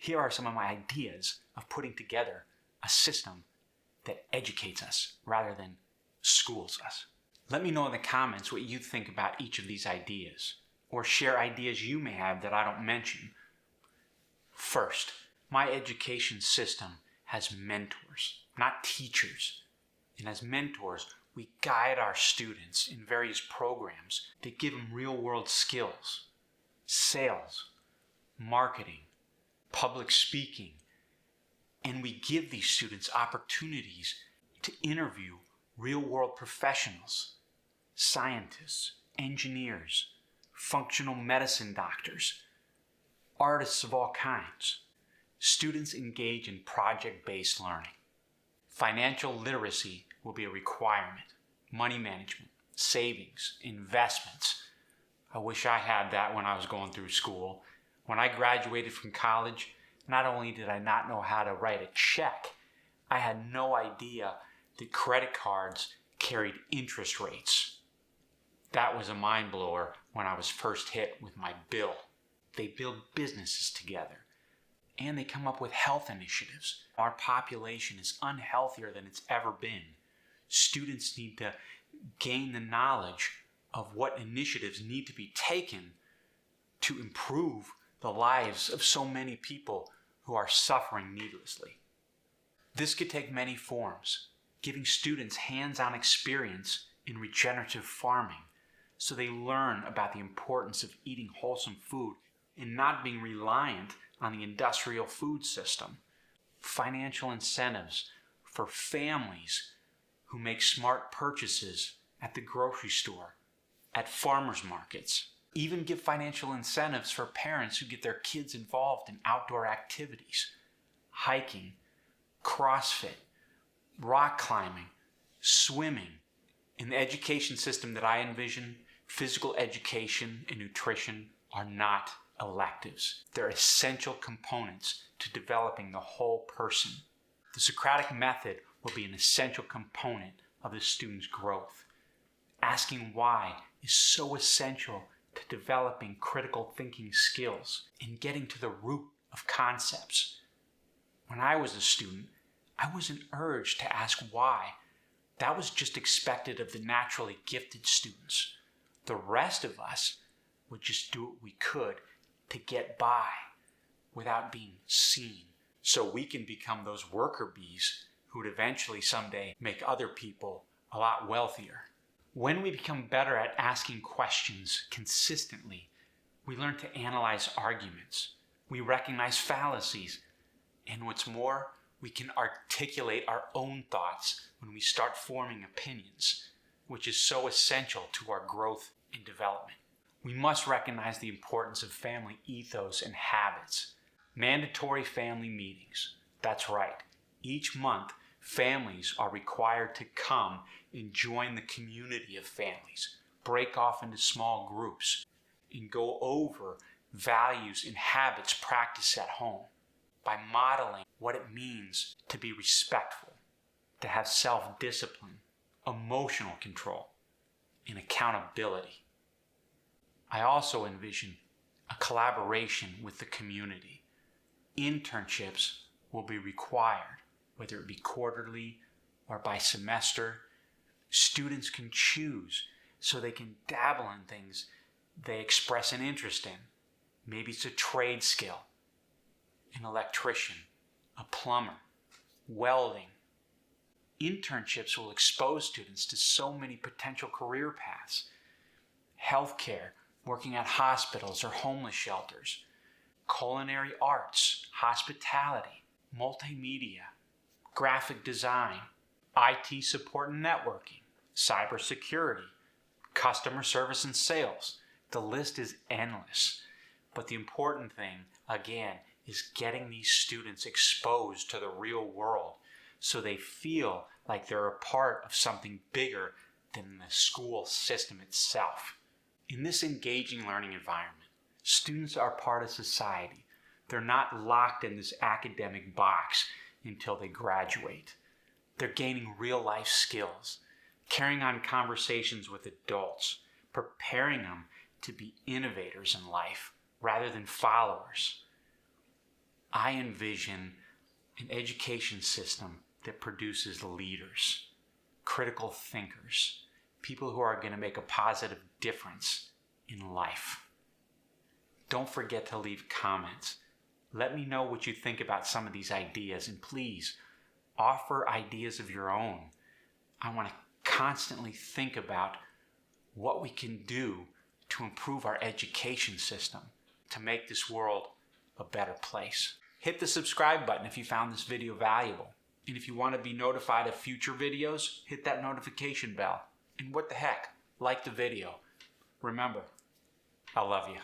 Here are some of my ideas of putting together a system that educates us rather than schools us. Let me know in the comments what you think about each of these ideas, or share ideas you may have that I don't mention. First, my education system has mentors, not teachers. And as mentors, we guide our students in various programs that give them real-world skills, sales, marketing, public speaking, and we give these students opportunities to interview real-world professionals, scientists, engineers, functional medicine doctors, artists of all kinds. Students engage in project-based learning. Financial literacy will be a requirement. Money management, savings, investments. I wish I had that when I was going through school. When I graduated from college, not only did I not know how to write a check, I had no idea that credit cards carried interest rates. That was a mind blower when I was first hit with my bill. They build businesses together, and they come up with health initiatives. Our population is unhealthier than it's ever been. Students need to gain the knowledge of what initiatives need to be taken to improve the lives of so many people who are suffering needlessly. This could take many forms, giving students hands-on experience in regenerative farming so they learn about the importance of eating wholesome food and not being reliant on the industrial food system. Financial incentives for families who make smart purchases at the grocery store, at farmers markets. Even give financial incentives for parents who get their kids involved in outdoor activities, hiking, CrossFit, rock climbing, swimming. In the education system that I envision, physical education and nutrition are not electives. They're essential components to developing the whole person. The Socratic Method will be an essential component of the student's growth. Asking why is so essential to developing critical thinking skills and getting to the root of concepts. When I was a student, I wasn't urged to ask why. That was just expected of the naturally gifted students. The rest of us would just do what we could to get by without being seen, so we can become those worker bees who would eventually someday make other people a lot wealthier. When we become better at asking questions consistently, we learn to analyze arguments. We recognize fallacies. And what's more, we can articulate our own thoughts when we start forming opinions, which is so essential to our growth and development. We must recognize the importance of family ethos and habits. Mandatory family meetings. That's right. Each month, families are required to come and join the community of families, break off into small groups, and go over values and habits practiced at home by modeling what it means to be respectful, to have self-discipline, emotional control, and accountability. I also envision a collaboration with the community. Internships will be required, whether it be quarterly or by semester. Students can choose so they can dabble in things they express an interest in. Maybe it's a trade skill, an electrician, a plumber, welding. Internships will expose students to so many potential career paths. Healthcare, working at hospitals or homeless shelters. Culinary arts, hospitality, multimedia, graphic design, IT support and networking, cybersecurity, customer service and sales. The list is endless. But the important thing, again, is getting these students exposed to the real world so they feel like they're a part of something bigger than the school system itself. In this engaging learning environment, students are part of society. They're not locked in this academic box until they graduate. They're gaining real-life skills, carrying on conversations with adults, preparing them to be innovators in life rather than followers. I envision an education system that produces leaders, critical thinkers, people who are going to make a positive difference in life. Don't forget to leave comments. Let me know what you think about some of these ideas, and please offer ideas of your own. I want to constantly think about what we can do to improve our education system to make this world a better place. Hit the subscribe button if you found this video valuable. And if you want to be notified of future videos, hit that notification bell. And what the heck, like the video. Remember, I love you.